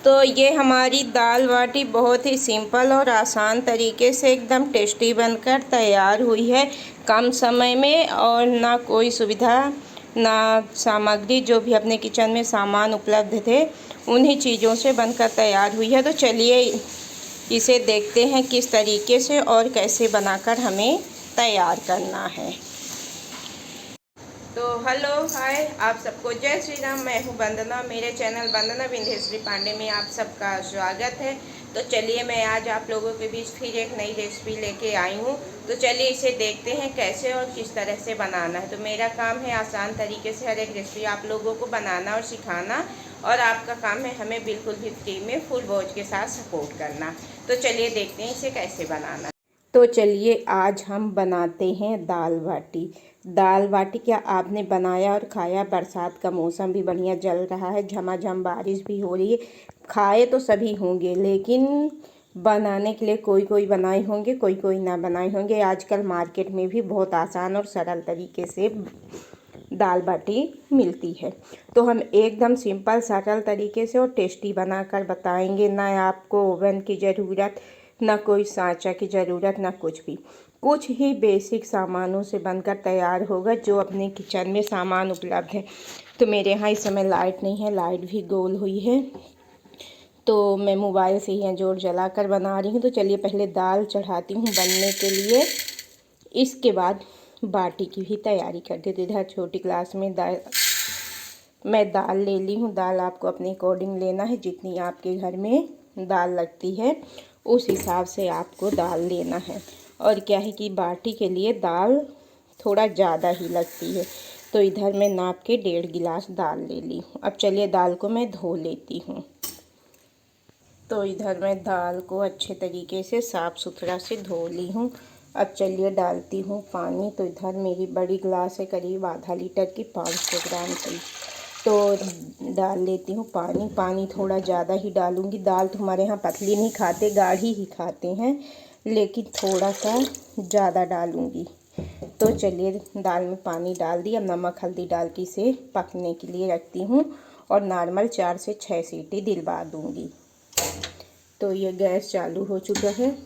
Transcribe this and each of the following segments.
तो ये हमारी दाल बाटी बहुत ही सिंपल और आसान तरीके से एकदम टेस्टी बनकर तैयार हुई है, कम समय में। और ना कोई सुविधा ना सामग्री, जो भी अपने किचन में सामान उपलब्ध थे उन्हीं चीज़ों से बनकर तैयार हुई है। तो चलिए इसे देखते हैं किस तरीके से और कैसे बनाकर हमें तैयार करना है। तो हेलो हाय, आप सबको जय श्री राम। मैं हूँ वंदना, मेरे चैनल वंदना विंध्यश्री पांडे में आप सबका स्वागत है। तो चलिए मैं आज आप लोगों के बीच फिर एक नई रेसिपी लेके आई हूँ। तो चलिए इसे देखते हैं कैसे और किस तरह से बनाना है। तो मेरा काम है आसान तरीके से हर एक रेसिपी आप लोगों को बनाना और सिखाना, और आपका काम है हमें बिल्कुल भी फ्री में फुल वॉच के साथ सपोर्ट करना। तो चलिए देखते हैं इसे कैसे बनाना। तो चलिए आज हम बनाते हैं दाल बाटी। दाल बाटी क्या आपने बनाया और खाया? बरसात का मौसम भी बढ़िया चल रहा है, झमाझम बारिश भी हो रही है। खाए तो सभी होंगे, लेकिन बनाने के लिए कोई कोई बनाए होंगे, कोई कोई ना बनाए होंगे। आजकल मार्केट में भी बहुत आसान और सरल तरीके से दाल बाटी मिलती है। तो हम एकदम सिंपल सरल तरीके से और टेस्टी बनाकर बताएंगे। ना आपको ओवन की ज़रूरत, ना कोई सांचा की ज़रूरत, ना कुछ भी। कुछ ही बेसिक सामानों से बनकर तैयार होगा, जो अपने किचन में सामान उपलब्ध है। तो मेरे यहाँ इस समय लाइट नहीं है, लाइट भी गोल हुई है, तो मैं मोबाइल से ही जोर जला कर बना रही हूँ। तो चलिए पहले दाल चढ़ाती हूँ बनने के लिए, इसके बाद बाटी की भी तैयारी करती हूँ। तो इधर छोटी ग्लास में मैं दाल ले ली हूँ। दाल आपको अपने अकॉर्डिंग लेना है, जितनी आपके घर में दाल लगती है उस हिसाब से आपको दाल लेना है। और क्या है कि बाटी के लिए दाल थोड़ा ज़्यादा ही लगती है। तो इधर मैं नाप के 1.5 गिलास दाल ले ली हूँ। अब चलिए दाल को मैं धो लेती हूँ। तो इधर मैं दाल को अच्छे तरीके से साफ़ सुथरा से धो ली हूँ। अब चलिए डालती हूँ पानी। तो इधर मेरी बड़ी गिलास है, करीब आधा लीटर की, 500 ग्राम की। तो डाल लेती हूँ पानी। पानी थोड़ा ज़्यादा ही डालूँगी। दाल तो हमारे यहाँ पतली नहीं खाते, गाढ़ी ही खाते हैं, लेकिन थोड़ा सा ज़्यादा डालूँगी। तो चलिए दाल में पानी डाल दिया। अब नमक हल्दी डाल के इसे पकने के लिए रखती हूँ और नॉर्मल 4 से 6 सीटी दिलवा दूँगी। तो ये गैस चालू हो चुका है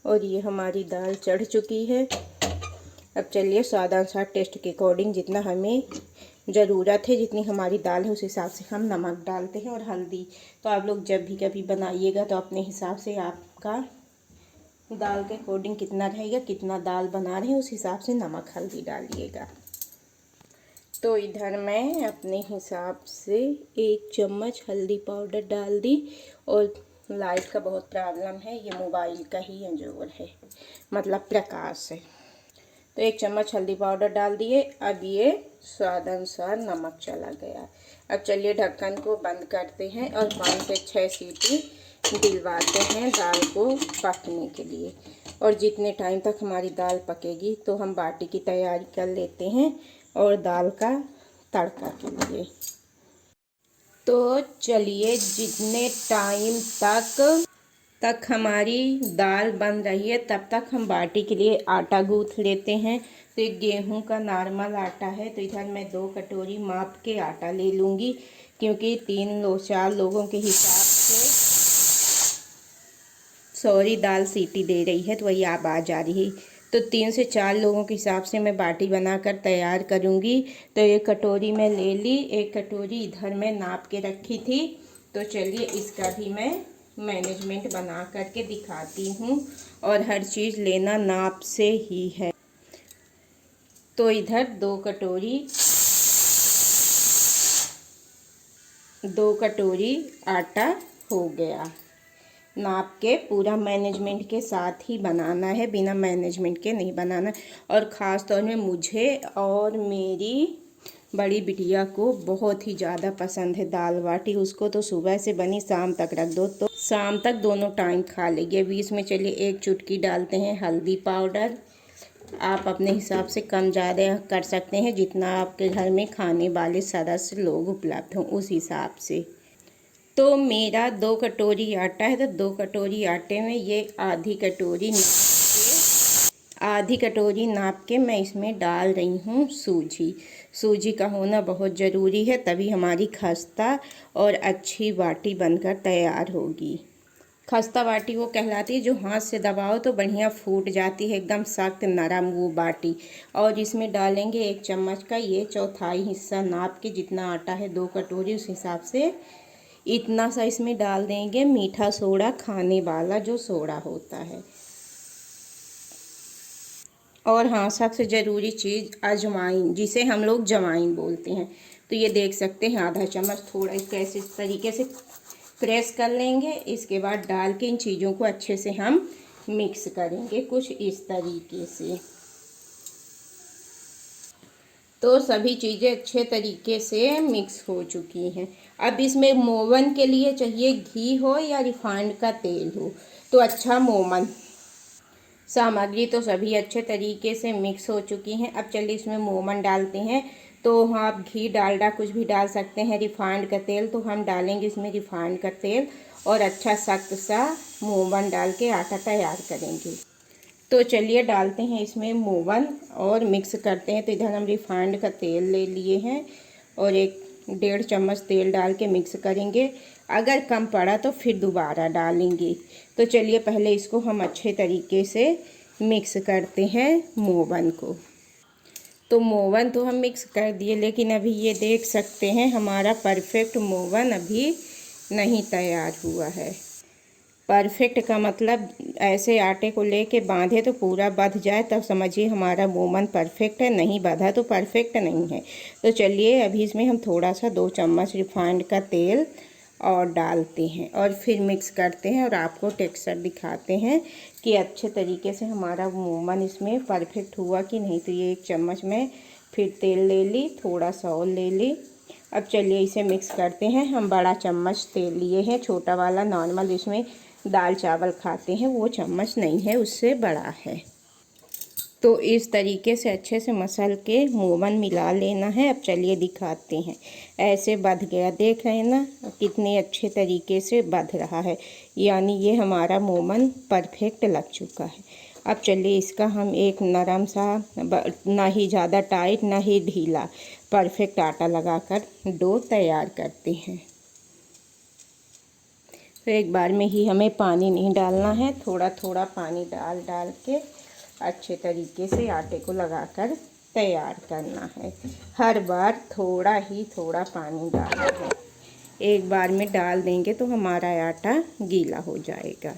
और ये हमारी दाल चढ़ चुकी है। अब चलिए स्वाद अनुसार, टेस्ट के अकॉर्डिंग, जितना हमें ज़रूरत है, जितनी हमारी दाल है उस हिसाब से हम नमक डालते हैं और हल्दी। तो आप लोग जब भी कभी बनाइएगा तो अपने हिसाब से आपका दाल के अकॉर्डिंग कितना रहेगा, कितना दाल बना रहे हैं उस हिसाब से नमक हल्दी डालिएगा। तो इधर मैं अपने हिसाब से 1 चम्मच हल्दी पाउडर डाल दी। और लाइट का बहुत प्रॉब्लम है, ये मोबाइल का ही अंजोर है, मतलब प्रकाश है। तो 1 चम्मच हल्दी पाउडर डाल दिए। अब ये स्वाद अनुसार नमक चला गया। अब चलिए ढक्कन को बंद करते हैं और 5 से 6 सीटी दिलवाते हैं दाल को पकने के लिए। और जितने टाइम तक हमारी दाल पकेगी तो हम बाटी की तैयारी कर लेते हैं और दाल का तड़का के लिए। तो चलिए जितने टाइम तक हमारी दाल बन रही है तब तक हम बाटी के लिए आटा गूँथ लेते हैं। तो एक गेहूं का नॉर्मल आटा है, तो इधर मैं 2 कटोरी माप के आटा ले लूँगी, क्योंकि 4 लोगों के हिसाब से, सॉरी दाल सीटी दे रही है तो वही आवाज़ आ रही है। तो 3 से 4 लोगों के हिसाब से मैं बाटी बनाकर तैयार करूँगी। तो 1 कटोरी मैं ले ली, 1 कटोरी इधर मैं नाप के रखी थी। तो चलिए इसका भी मैं मैनेजमेंट बना करके दिखाती हूँ, और हर चीज़ लेना नाप से ही है। तो इधर 2 कटोरी आटा हो गया। नाप के पूरा मैनेजमेंट के साथ ही बनाना है, बिना मैनेजमेंट के नहीं बनाना। और ख़ास तौर में मुझे और मेरी बड़ी बिटिया को बहुत ही ज़्यादा पसंद है दाल बाटी। उसको तो सुबह से बनी शाम तक रख दो तो शाम तक दोनों टाइम खा लेंगे। बीच में चलिए 1 चुटकी डालते हैं हल्दी पाउडर। आप अपने हिसाब से कम ज़्यादा कर सकते हैं, जितना आपके घर में खाने वाले सदस्य लोग उपलब्ध हों उस हिसाब से। तो मेरा 2 कटोरी आटा है, तो 2 कटोरी आटे में ये आधी कटोरी नाप के मैं इसमें डाल रही हूँ सूजी। सूजी का होना बहुत ज़रूरी है, तभी हमारी खस्ता और अच्छी बाटी बनकर तैयार होगी। खस्ता बाटी वो कहलाती है जो हाथ से दबाओ तो बढ़िया फूट जाती है, एकदम सख्त नरम वो बाटी। और इसमें डालेंगे 1 चम्मच का, ये चौथाई हिस्सा नाप के, जितना आटा है 2 कटोरी उस हिसाब से इतना सा इसमें डाल देंगे मीठा सोडा, खाने वाला जो सोडा होता है। और हाँ, सबसे ज़रूरी चीज़ अजवाइन, जिसे हम लोग जवाइन बोलते हैं। तो ये देख सकते हैं आधा चम्मच, थोड़ा इसको ऐसे इस तरीके से प्रेस कर लेंगे। इसके बाद डाल के इन चीज़ों को अच्छे से हम मिक्स करेंगे कुछ इस तरीके से। तो सभी चीज़ें अच्छे तरीके से मिक्स हो चुकी हैं। अब इसमें मोवन के लिए चाहिए घी हो या रिफाइंड का तेल हो तो अच्छा मोवन। सामग्री तो सभी अच्छे तरीके से मिक्स हो चुकी हैं। अब चलिए इसमें मोवन डालते हैं। तो आप घी डालडा कुछ भी डाल सकते हैं, रिफाइंड का तेल तो हम डालेंगे इसमें रिफाइंड का तेल, और अच्छा सख्त सा मोवन डाल के आटा तैयार करेंगे। तो चलिए डालते हैं इसमें मोवन और मिक्स करते हैं। तो इधर हम रिफाइंड का तेल ले लिए हैं और 1-1.5 चम्मच तेल डाल के मिक्स करेंगे। अगर कम पड़ा तो फिर दोबारा डालेंगे। तो चलिए पहले इसको हम अच्छे तरीके से मिक्स करते हैं मोवन को। तो मोवन तो हम मिक्स कर दिए, लेकिन अभी ये देख सकते हैं हमारा परफेक्ट मोवन अभी नहीं तैयार हुआ है। परफेक्ट का मतलब ऐसे आटे को लेके बांधे तो पूरा बंध जाए, तब समझिए हमारा मोवन परफेक्ट है। नहीं बंधा तो परफेक्ट नहीं है। तो चलिए अभी इसमें हम थोड़ा सा 2 चम्मच रिफाइंड का तेल और डालते हैं और फिर मिक्स करते हैं और आपको टेक्सचर दिखाते हैं कि अच्छे तरीके से हमारा मोवन इसमें परफेक्ट हुआ कि नहीं। तो ये 1 चम्मच में फिर तेल ले ली, थोड़ा सा और ले ली। अब चलिए इसे मिक्स करते हैं। हम बड़ा चम्मच तेल लिए हैं, छोटा वाला नॉर्मल इसमें दाल चावल खाते हैं वो चम्मच नहीं है, उससे बड़ा है। तो इस तरीके से अच्छे से मसल के मोवन मिला लेना है। अब चलिए दिखाते हैं। ऐसे बंध गया, देख रहे हैं ना कितने अच्छे तरीके से बंध रहा है, यानी ये हमारा मोवन परफेक्ट लग चुका है। अब चलिए इसका हम एक नरम सा, ना ही ज़्यादा टाइट ना ही ढीला, परफेक्ट आटा लगाकर डो तैयार करते हैं। तो एक बार में ही हमें पानी नहीं डालना है, थोड़ा थोड़ा पानी डाल डाल के अच्छे तरीके से आटे को लगाकर तैयार करना है। हर बार थोड़ा ही थोड़ा पानी डालना है, एक बार में डाल देंगे तो हमारा आटा गीला हो जाएगा।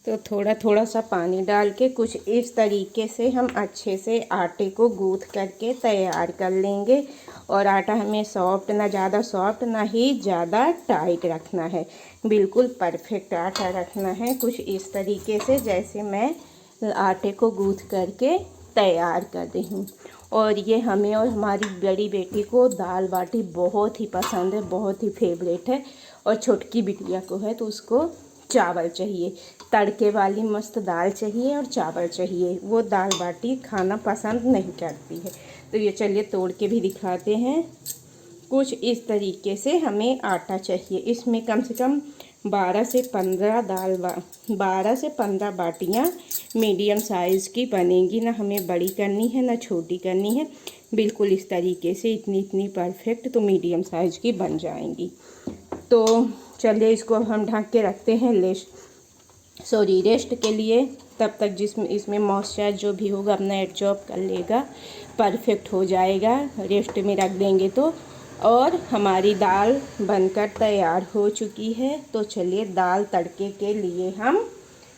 तो थोड़ा थोड़ा सा पानी डाल के कुछ इस तरीके से हम अच्छे से आटे को गूँथ करके तैयार कर लेंगे। और आटा हमें सॉफ्ट, ना ज़्यादा सॉफ्ट ना ही ज़्यादा टाइट रखना है, बिल्कुल परफेक्ट आटा रखना है। कुछ इस तरीके से जैसे मैं आटे को गूँथ करके तैयार कर रही हूँ। और ये हमें और हमारी बड़ी बेटी को दाल बाटी बहुत ही पसंद है, बहुत ही फेवरेट है। और छोटकी बिटिया को है तो उसको चावल चाहिए, तड़के वाली मस्त दाल चाहिए और चावल चाहिए। वो दाल बाटी खाना पसंद नहीं करती है। तो ये चलिए तोड़ के भी दिखाते हैं। कुछ इस तरीके से हमें आटा चाहिए। इसमें कम से कम 12 से 15 बाटियाँ मीडियम साइज़ की बनेंगी। ना हमें बड़ी करनी है ना छोटी करनी है, बिल्कुल इस तरीके से इतनी इतनी परफेक्ट तो मीडियम साइज़ की बन जाएंगी। तो चलिए इसको हम ढक के रखते हैं रेस्ट के लिए। तब तक जिसमें इसमें मॉइस्चर जो भी होगा अपना एब्जॉर्ब कर लेगा, परफेक्ट हो जाएगा। रेस्ट में रख देंगे तो। और हमारी दाल बनकर तैयार हो चुकी है। तो चलिए दाल तड़के के लिए हम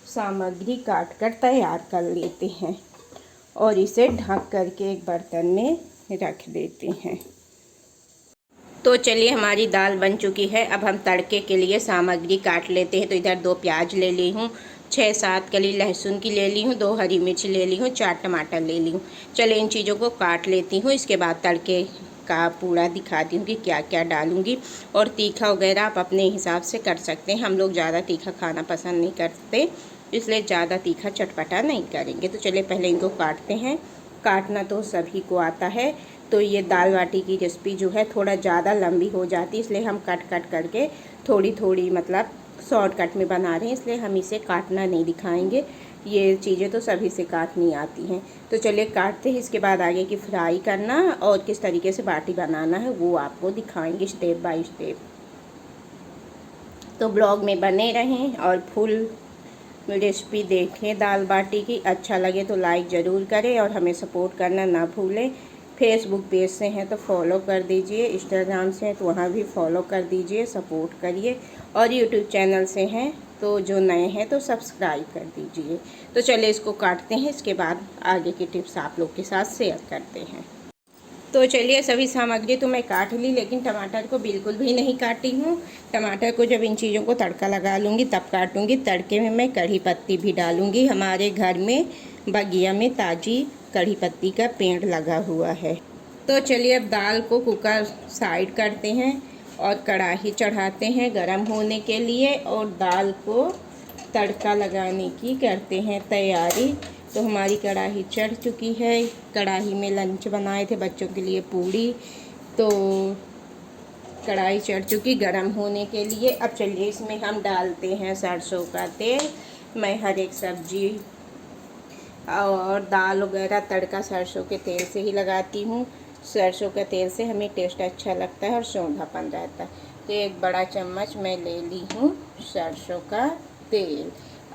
सामग्री काट कर तैयार कर लेते हैं और इसे ढक करके एक बर्तन में रख देते हैं। तो चलिए हमारी दाल बन चुकी है। अब हम तड़के के लिए सामग्री काट लेते हैं। तो इधर 2 प्याज ले ली हूँ, 6-7 कली लहसुन की ले ली हूँ, 2 हरी मिर्च ले ली हूँ, 4 टमाटर ले ली हूँ। चलिए इन चीज़ों को काट लेती हूँ, इसके बाद तड़के का पूरा दिखाती हूँ कि क्या क्या डालूँगी। और तीखा वगैरह आप अपने हिसाब से कर सकते हैं। हम लोग ज़्यादा तीखा खाना पसंद नहीं करते, इसलिए ज़्यादा तीखा चटपटा नहीं करेंगे। तो चलिए पहले इनको काटते हैं। काटना तो सभी को आता है। तो ये दाल बाटी की रेसिपी जो है थोड़ा ज़्यादा लंबी हो जाती है, इसलिए हम कट करके थोड़ी थोड़ी मतलब शॉर्टकट में बना रहे हैं, इसलिए हम इसे काटना नहीं दिखाएंगे। ये चीज़ें तो सभी से काटनी आती हैं। तो चलिए काटते हैं, इसके बाद आगे की फ्राई करना और किस तरीके से बाटी बनाना है वो आपको दिखाएंगे स्टेप बाय स्टेप। तो ब्लॉग में बने रहें और फुल रेसिपी देखें दाल बाटी की। अच्छा लगे तो लाइक ज़रूर करें और हमें सपोर्ट करना ना भूलें। फेसबुक पेज से हैं तो फॉलो कर दीजिए, इंस्टाग्राम से हैं तो वहाँ भी फॉलो कर दीजिए, सपोर्ट करिए। और यूट्यूब चैनल से हैं तो जो नए हैं तो सब्सक्राइब कर दीजिए। तो चलिए इसको काटते हैं, इसके बाद आगे की टिप्स आप लोग के साथ शेयर करते हैं। तो चलिए सभी सामग्री तो मैं काट ली, लेकिन टमाटर को बिल्कुल भी नहीं काटी हूँ। टमाटर को जब इन चीज़ों को तड़का लगा लूँगी तब काटूँगी। तड़के में मैं कढ़ी पत्ती भी डालूँगी। हमारे घर में बगिया में ताज़ी कढ़ी पत्ती का पेड़ लगा हुआ है। तो चलिए अब दाल को कुकर साइड करते हैं और कढ़ाई चढ़ाते हैं गरम होने के लिए और दाल को तड़का लगाने की करते हैं तैयारी। तो हमारी कढ़ाई चढ़ चुकी है। कढ़ाई में लंच बनाए थे बच्चों के लिए पूड़ी, तो कढ़ाई चढ़ चुकी गरम होने के लिए। अब चलिए इसमें हम डालते हैं सरसों का तेल। मैं हर एक सब्जी और दाल वगैरह तड़का सरसों के तेल से ही लगाती हूँ। सरसों के तेल से हमें टेस्ट अच्छा लगता है और सौंधापन रहता है। तो एक बड़ा चम्मच मैं ले ली हूँ सरसों का तेल।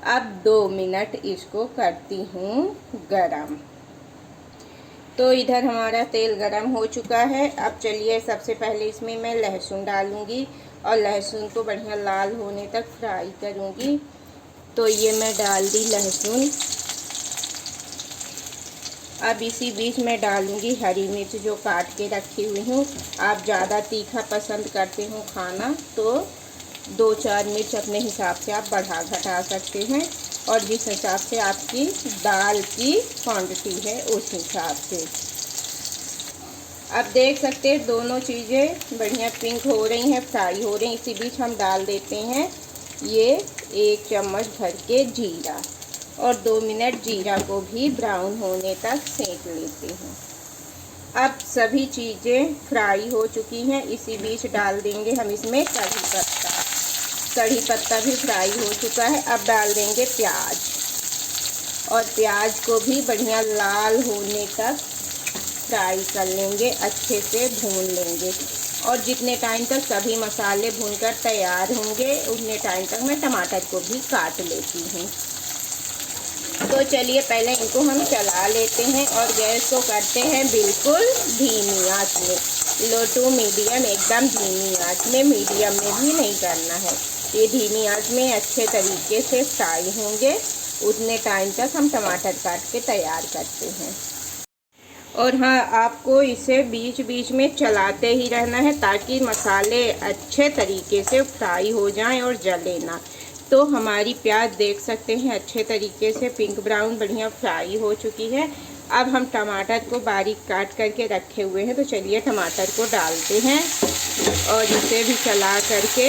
अब 2 मिनट इसको करती हूँ गरम। तो इधर हमारा तेल गरम हो चुका है। अब चलिए सबसे पहले इसमें मैं लहसुन डालूँगी और लहसुन को बढ़िया लाल होने तक फ्राई करूँगी। तो ये मैं डाल दी लहसुन। अब इसी बीच मैं डालूँगी हरी मिर्च जो काट के रखी हुई हूँ। आप ज़्यादा तीखा पसंद करते हो खाना तो 2-4 मिर्च अपने हिसाब से आप बढ़ा घटा सकते हैं और जिस हिसाब से आपकी दाल की क्वांटिटी है उस हिसाब से। अब देख सकते हैं दोनों चीज़ें बढ़िया पिंक हो रही हैं, फ्राई हो रही हैं। इसी बीच हम डाल देते हैं ये 1 चम्मच भर के जीरा और 2 मिनट जीरा को भी ब्राउन होने तक सेंक लेते हैं। अब सभी चीज़ें फ्राई हो चुकी हैं। इसी बीच डाल देंगे हम इसमें कढ़ी पत्ता। कढ़ी पत्ता भी फ्राई हो चुका है। अब डाल देंगे प्याज और प्याज को भी बढ़िया लाल होने तक फ्राई कर लेंगे, अच्छे से भून लेंगे। और जितने टाइम तक सभी मसाले भूनकर तैयार होंगे उतने टाइम तक मैं टमाटर को भी काट लेती हूँ। तो चलिए पहले इनको हम चला लेते हैं और गैस को करते हैं बिल्कुल धीमी आंच में। लो टू मीडियम, एकदम धीमी आंच में, मीडियम में भी नहीं करना है। ये धीमी आंच में अच्छे तरीके से फ्राई होंगे, उतने टाइम तक हम टमाटर काट के तैयार करते हैं। और हाँ, आपको इसे बीच बीच में चलाते ही रहना है ताकि मसाले अच्छे तरीके से फ्राई हो जाएं और जले ना। तो हमारी प्याज देख सकते हैं अच्छे तरीके से पिंक ब्राउन बढ़िया फ्राई हो चुकी है। अब हम टमाटर को बारीक काट करके रखे हुए हैं। तो चलिए टमाटर को डालते हैं और इसे भी चला करके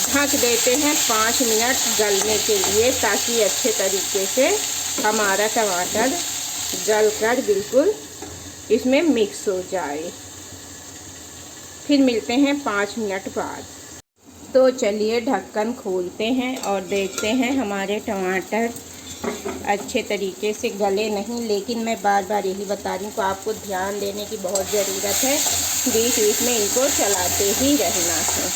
ढक देते हैं 5 मिनट गलने के लिए, ताकि अच्छे तरीके से हमारा टमाटर गलकर बिल्कुल इसमें मिक्स हो जाए। फिर मिलते हैं 5 मिनट बाद। तो चलिए ढक्कन खोलते हैं और देखते हैं हमारे टमाटर अच्छे तरीके से गले नहीं, लेकिन मैं बार बार यही बता रही हूँ कि आपको ध्यान देने की बहुत ज़रूरत है। बीच बीच में इनको चलाते ही रहना है।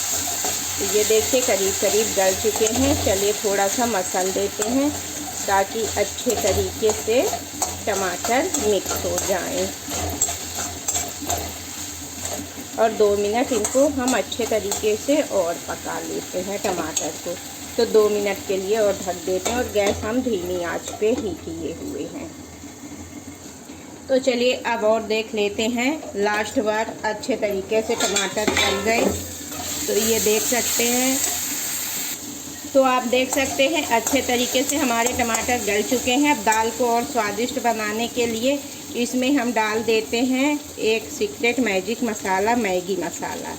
तो ये देखिए करीब करीब गल चुके हैं। चलिए थोड़ा सा मसल देते हैं ताकि अच्छे तरीके से टमाटर मिक्स हो जाएं। और 2 मिनट इनको हम अच्छे तरीके से और पका लेते हैं टमाटर को। तो 2 मिनट के लिए और ढक देते हैं और गैस हम धीमी आंच पे ही किए हुए हैं। तो चलिए अब और देख लेते हैं लास्ट बार अच्छे तरीके से टमाटर गल गए। तो ये देख सकते हैं, तो आप देख सकते हैं अच्छे तरीके से हमारे टमाटर गल चुके हैं। अब दाल को और स्वादिष्ट बनाने के लिए इसमें हम डाल देते हैं एक सीक्रेट मैजिक मसाला, मैगी मसाला।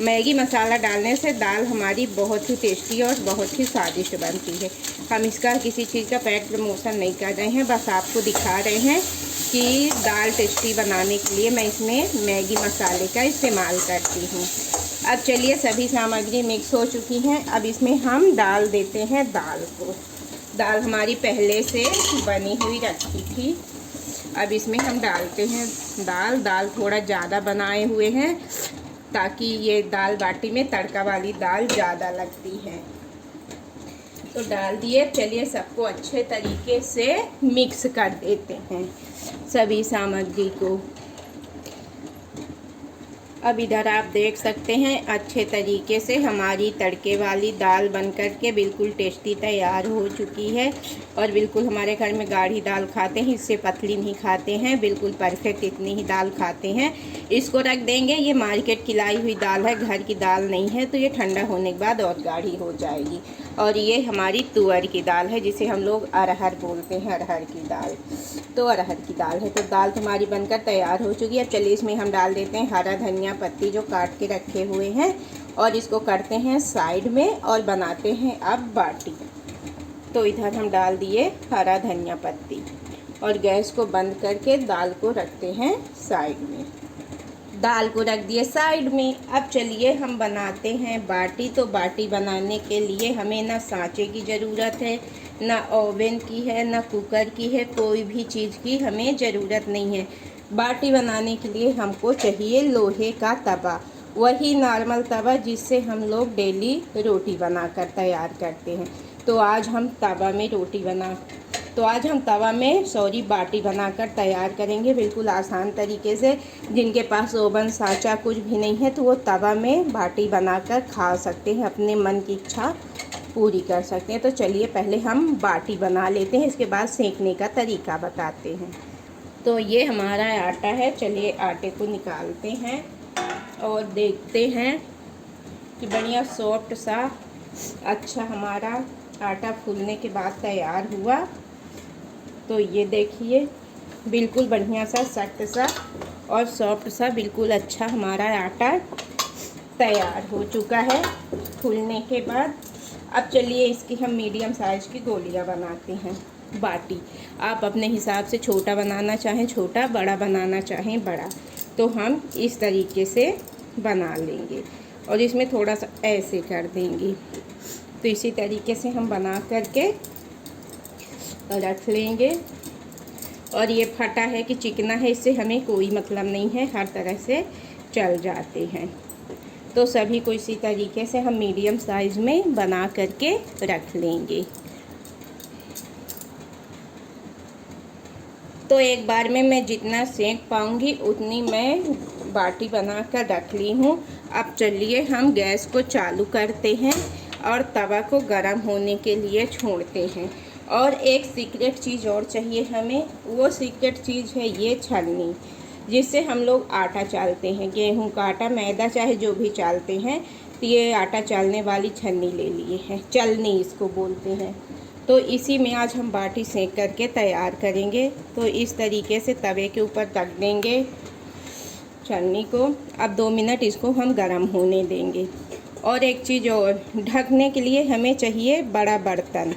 मैगी मसाला डालने से दाल हमारी बहुत ही टेस्टी और बहुत ही स्वादिष्ट बनती है। हम इसका किसी चीज़ का पेड प्रमोशन नहीं कर रहे हैं, बस आपको दिखा रहे हैं कि दाल टेस्टी बनाने के लिए मैं इसमें मैगी मसाले का इस्तेमाल करती हूँ। अब चलिए सभी सामग्री मिक्स हो चुकी हैं। अब इसमें हम डाल देते हैं दाल को। दाल हमारी पहले से बनी हुई रखी थी। अब इसमें हम डालते हैं दाल थोड़ा ज़्यादा बनाए हुए हैं ताकि ये दाल बाटी में तड़का वाली दाल ज़्यादा लगती है। तो डाल दिए। चलिए सबको अच्छे तरीके से मिक्स कर देते हैं सभी सामग्री को। अब इधर आप देख सकते हैं अच्छे तरीके से हमारी तड़के वाली दाल बनकर के बिल्कुल टेस्टी तैयार हो चुकी है। और बिल्कुल हमारे घर में गाढ़ी दाल खाते हैं, इससे पतली नहीं खाते हैं, बिल्कुल परफेक्ट इतनी ही दाल खाते हैं। इसको रख देंगे। ये मार्केट की लाई हुई दाल है, घर की दाल नहीं है, तो ये ठंडा होने के बाद और गाढ़ी हो जाएगी। और ये हमारी तुअर की दाल है जिसे हम लोग अरहर बोलते हैं, अरहर की दाल। तो अरहर की दाल है। तो दाल हमारी बनकर तैयार हो चुकी है। अब चलिए इसमें हम डाल देते हैं हरा धनिया पत्ती जो काट के रखे हुए हैं और इसको करते हैं साइड में और बनाते हैं अब बाटी। तो इधर हम डाल दिए हरा धनिया पत्ती और गैस को बंद करके दाल को रखते हैं साइड में। दाल को रख दिए साइड में। अब चलिए हम बनाते हैं बाटी। तो बाटी बनाने के लिए हमें ना सांचे की ज़रूरत है, ना ओवन की है, ना कुकर की है, कोई भी चीज़ की हमें ज़रूरत नहीं है। बाटी बनाने के लिए हमको चाहिए लोहे का तवा, वही नॉर्मल तवा जिससे हम लोग डेली रोटी बनाकर तैयार करते हैं। तो आज हम तवा में बाटी बनाकर तैयार करेंगे बिल्कुल आसान तरीके से। जिनके पास ओवन सांचा कुछ भी नहीं है तो वो तवा में बाटी बनाकर खा सकते हैं, अपने मन की इच्छा पूरी कर सकते हैं। तो चलिए पहले हम बाटी बना लेते हैं, इसके बाद सेंकने का तरीका बताते हैं। तो ये हमारा आटा है। चलिए आटे को निकालते हैं और देखते हैं कि बढ़िया सॉफ्ट सा अच्छा हमारा आटा फूलने के बाद तैयार हुआ। तो ये देखिए बिल्कुल बढ़िया सा सख्त सा और सॉफ्ट सा बिल्कुल अच्छा हमारा आटा तैयार हो चुका है फूलने के बाद। अब चलिए इसकी हम मीडियम साइज़ की गोलियां बनाते हैं बाटी। आप अपने हिसाब से छोटा बनाना चाहें छोटा, बड़ा बनाना चाहें बड़ा, तो हम इस तरीके से बना लेंगे और इसमें थोड़ा सा ऐसे कर देंगे। तो इसी तरीके से हम बना करके रख लेंगे। और ये फटा है कि चिकना है इससे हमें कोई मतलब नहीं है, हर तरह से चल जाते हैं। तो सभी को इसी तरीके से हम मीडियम साइज़ में बना करके रख लेंगे। तो एक बार में मैं जितना सेंक पाऊँगी उतनी मैं बाटी बना कर रख ली हूँ। अब चलिए हम गैस को चालू करते हैं और तवा को गर्म होने के लिए छोड़ते हैं। और एक सीक्रेट चीज़ और चाहिए हमें, वो सीक्रेट चीज़ है ये छलनी, जिससे हम लोग आटा चालते हैं। गेहूं का आटा, मैदा, चाहे जो भी चालते हैं, तो ये आटा चालने वाली छलनी ले लिए हैं, चलनी इसको बोलते हैं। तो इसी में आज हम बाटी सेंक करके तैयार करेंगे। तो इस तरीके से तवे के ऊपर रख देंगे छलनी को। अब 2 मिनट इसको हम गर्म होने देंगे। और एक चीज़ और, ढकने के लिए हमें चाहिए बड़ा बर्तन।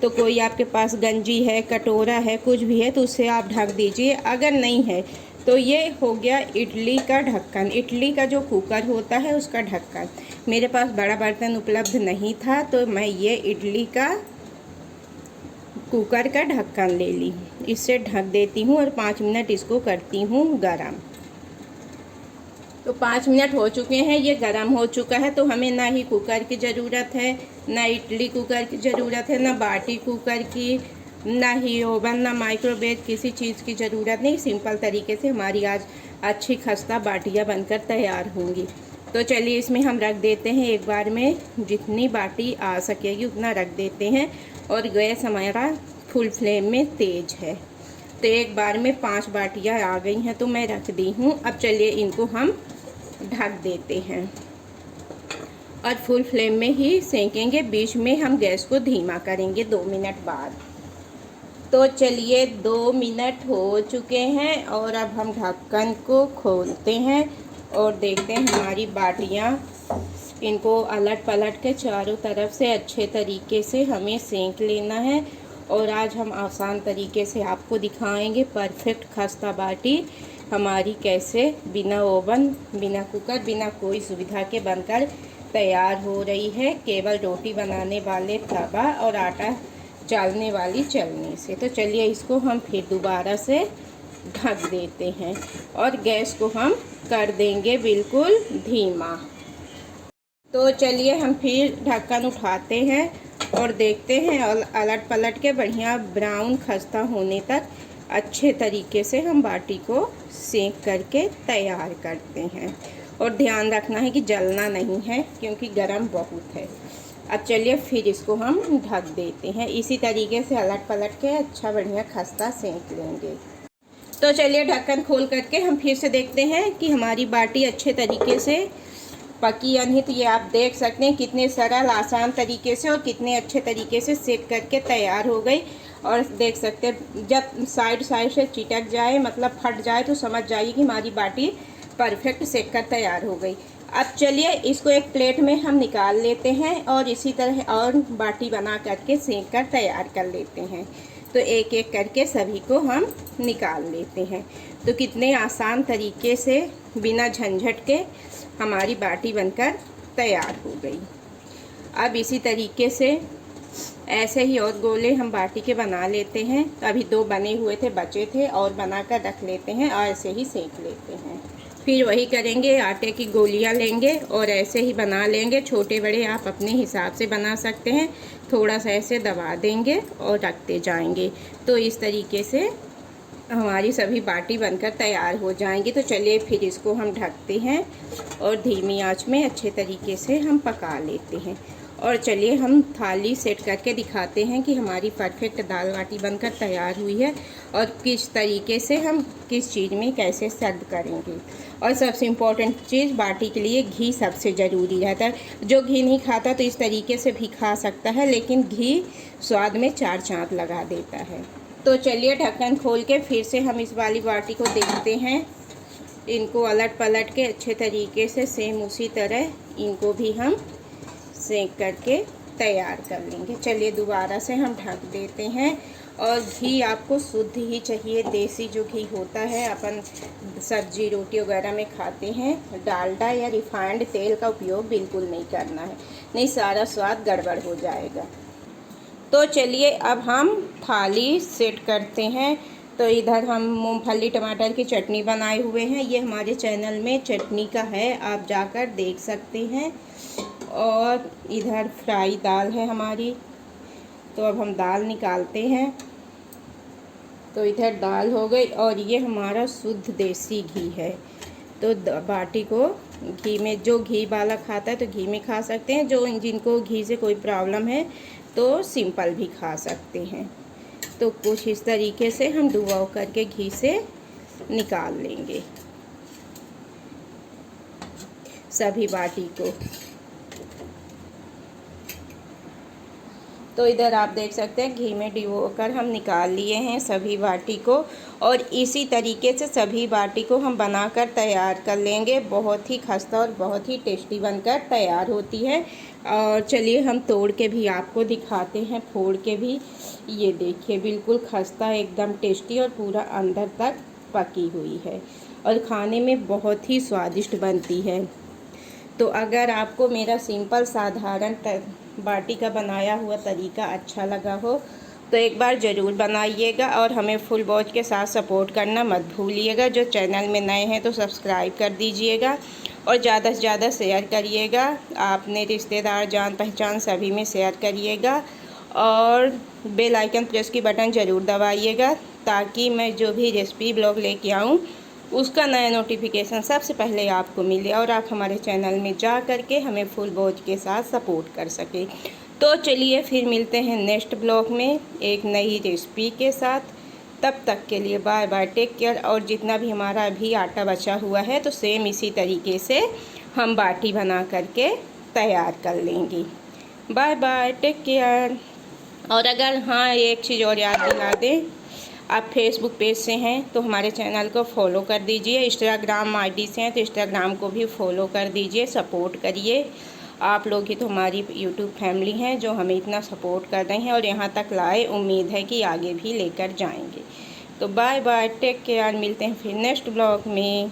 तो कोई आपके पास गंजी है, कटोरा है, कुछ भी है तो उससे आप ढक दीजिए। अगर नहीं है तो ये हो गया इडली का ढक्कन, इडली का जो कुकर होता है उसका ढक्कन। मेरे पास बड़ा बर्तन उपलब्ध नहीं था तो मैं ये इडली का कुकर का ढक्कन ले ली, इससे ढक देती हूँ और 5 मिनट इसको करती हूँ गरम। तो 5 मिनट हो चुके हैं, ये गरम हो चुका है। तो हमें ना ही कुकर की ज़रूरत है, ना इडली कुकर की ज़रूरत है, ना बाटी कुकर की, ना ही ओवन, ना माइक्रोवेव, किसी चीज़ की ज़रूरत नहीं। सिंपल तरीके से हमारी आज अच्छी खस्ता बाटियाँ बनकर तैयार होंगी। तो चलिए इसमें हम रख देते हैं, एक बार में जितनी बाटी आ सकेगी उतना रख देते हैं। और गैस हमारा फुल फ्लेम में तेज़ है। तो एक बार में 5 बाटियाँ आ गई हैं तो मैं रख दी हूँ। अब चलिए इनको हम ढक देते हैं और फुल फ्लेम में ही सेंकेंगे। बीच में हम गैस को धीमा करेंगे 2 मिनट बाद। तो चलिए 2 मिनट हो चुके हैं और अब हम ढक्कन को खोलते हैं और देखते हैं हमारी बाटियाँ। इनको अलट पलट के चारों तरफ से अच्छे तरीके से हमें सेंक लेना है। और आज हम आसान तरीके से आपको दिखाएंगे परफेक्ट खस्ता बाटी हमारी कैसे बिना ओवन, बिना कुकर, बिना कोई सुविधा के बनकर तैयार हो रही है। केवल रोटी बनाने वाले तवा और आटा चालने वाली चलनी से। तो चलिए इसको हम फिर दोबारा से ढक देते हैं और गैस को हम कर देंगे बिल्कुल धीमा। तो चलिए हम फिर ढक्कन उठाते हैं और देखते हैं और अलट पलट के बढ़िया ब्राउन खस्ता होने तक अच्छे तरीके से हम बाटी को सेक करके तैयार करते हैं। और ध्यान रखना है कि जलना नहीं है क्योंकि गरम बहुत है। अब चलिए फिर इसको हम ढक देते हैं। इसी तरीके से अलट पलट के अच्छा बढ़िया खस्ता सेक लेंगे। तो चलिए ढक्कन खोल करके हम फिर से देखते हैं कि हमारी बाटी अच्छे तरीके से पकी या नहीं। तो ये आप देख सकते हैं कितने सरल आसान तरीके से और कितने अच्छे तरीके से सेक करके तैयार हो गई। और देख सकते हैं जब साइड से चिटक जाए मतलब फट जाए तो समझ जाइए कि हमारी बाटी परफेक्ट सेक कर तैयार हो गई। अब चलिए इसको एक प्लेट में हम निकाल लेते हैं और इसी तरह और बाटी बना करके सेक कर तैयार कर लेते हैं। तो एक एक करके सभी को हम निकाल लेते हैं। तो कितने आसान तरीके से बिना झंझट के हमारी बाटी बनकर तैयार हो गई। अब इसी तरीके से ऐसे ही और गोले हम बाटी के बना लेते हैं। तो अभी 2 बने हुए थे, बचे थे और बनाकर रख लेते हैं और ऐसे ही सेक लेते हैं। फिर वही करेंगे, आटे की गोलियां लेंगे और ऐसे ही बना लेंगे। छोटे बड़े आप अपने हिसाब से बना सकते हैं। थोड़ा सा ऐसे दबा देंगे और रखते जाएंगे। तो इस तरीके से हमारी सभी बाटी बनकर तैयार हो जाएंगी। तो चलिए फिर इसको हम ढकते हैं और धीमी आंच में अच्छे तरीके से हम पका लेते हैं। और चलिए हम थाली सेट करके दिखाते हैं कि हमारी परफेक्ट दाल बाटी बनकर तैयार हुई है और किस तरीके से हम किस चीज़ में कैसे सर्व करेंगे। और सबसे इम्पोर्टेंट चीज़ बाटी के लिए घी सबसे ज़रूरी रहता है। जो घी नहीं खाता तो इस तरीके से भी खा सकता है, लेकिन घी स्वाद में 4 चाँद लगा देता है। तो चलिए ढक्कन खोल के फिर से हम इस वाली बाटी को देखते हैं। इनको अलट पलट के अच्छे तरीके से सेम उसी तरह इनको भी हम सेक करके तैयार कर लेंगे। चलिए दोबारा से हम ढक देते हैं। और घी आपको शुद्ध ही चाहिए, देसी जो घी होता है अपन सब्जी रोटी वगैरह में खाते हैं। डालडा या रिफाइंड तेल का उपयोग बिल्कुल नहीं करना है, नहीं सारा स्वाद गड़बड़ हो जाएगा। तो चलिए अब हम थाली सेट करते हैं। तो इधर हम मूंगफली टमाटर की चटनी बनाए हुए हैं। ये हमारे चैनल में चटनी का है, आप जाकर देख सकते हैं। और इधर फ्राई दाल है हमारी। तो अब हम दाल निकालते हैं। तो इधर दाल हो गई और ये हमारा शुद्ध देसी घी है। तो बाटी को घी में, जो घी वाला खाता है तो घी में खा सकते हैं, जो जिनको घी से कोई प्रॉब्लम है तो सिंपल भी खा सकते हैं। तो कुछ इस तरीके से हम डुबो करके घी से निकाल लेंगे सभी बाटी को। तो इधर आप देख सकते हैं घी में डुबो कर हम निकाल लिए हैं सभी बाटी को। और इसी तरीके से सभी बाटी को हम बनाकर तैयार कर लेंगे। बहुत ही खस्ता और बहुत ही टेस्टी बनकर तैयार होती है। और चलिए हम तोड़ के भी आपको दिखाते हैं, फोड़ के भी। ये देखिए बिल्कुल खस्ता, एकदम टेस्टी और पूरा अंदर तक पकी हुई है और खाने में बहुत ही स्वादिष्ट बनती है। तो अगर आपको मेरा सिंपल साधारण बाटी का बनाया हुआ तरीका अच्छा लगा हो तो एक बार ज़रूर बनाइएगा और हमें फुल वॉच के साथ सपोर्ट करना मत भूलिएगा। जो चैनल में नए हैं तो सब्सक्राइब कर दीजिएगा और ज़्यादा से ज़्यादा शेयर करिएगा। आपने रिश्तेदार जान पहचान सभी में शेयर करिएगा और बेल आइकन प्रेस की बटन ज़रूर दबाइएगा ताकि मैं जो भी रेसिपी ब्लॉग लेके आऊँ उसका नया नोटिफिकेशन सबसे पहले आपको मिले और आप हमारे चैनल में जा करके हमें फुल वॉच के साथ सपोर्ट कर सकें। तो चलिए फिर मिलते हैं नेक्स्ट ब्लॉग में एक नई रेसिपी के साथ। तब तक के लिए बाय बाय, टेक केयर। और जितना भी हमारा अभी आटा बचा हुआ है तो सेम इसी तरीके से हम बाटी बना करके तैयार कर लेंगे। Bye bye, take care. और अगर हाँ एक चीज़ और याद दिला दें, आप फेसबुक पेज से हैं तो हमारे चैनल को फॉलो कर दीजिए। इंस्टाग्राम आईडी से हैं तो इंस्टाग्राम को भी फॉलो कर दीजिए, सपोर्ट करिए। आप लोग ही तो हमारी यूट्यूब फैमिली हैं जो हमें इतना सपोर्ट कर रहे हैं और यहाँ तक लाए। उम्मीद है कि आगे भी लेकर जाएंगे। तो बाय बाय, टेक केयर। मिलते हैं फिर नेक्स्ट ब्लॉग में।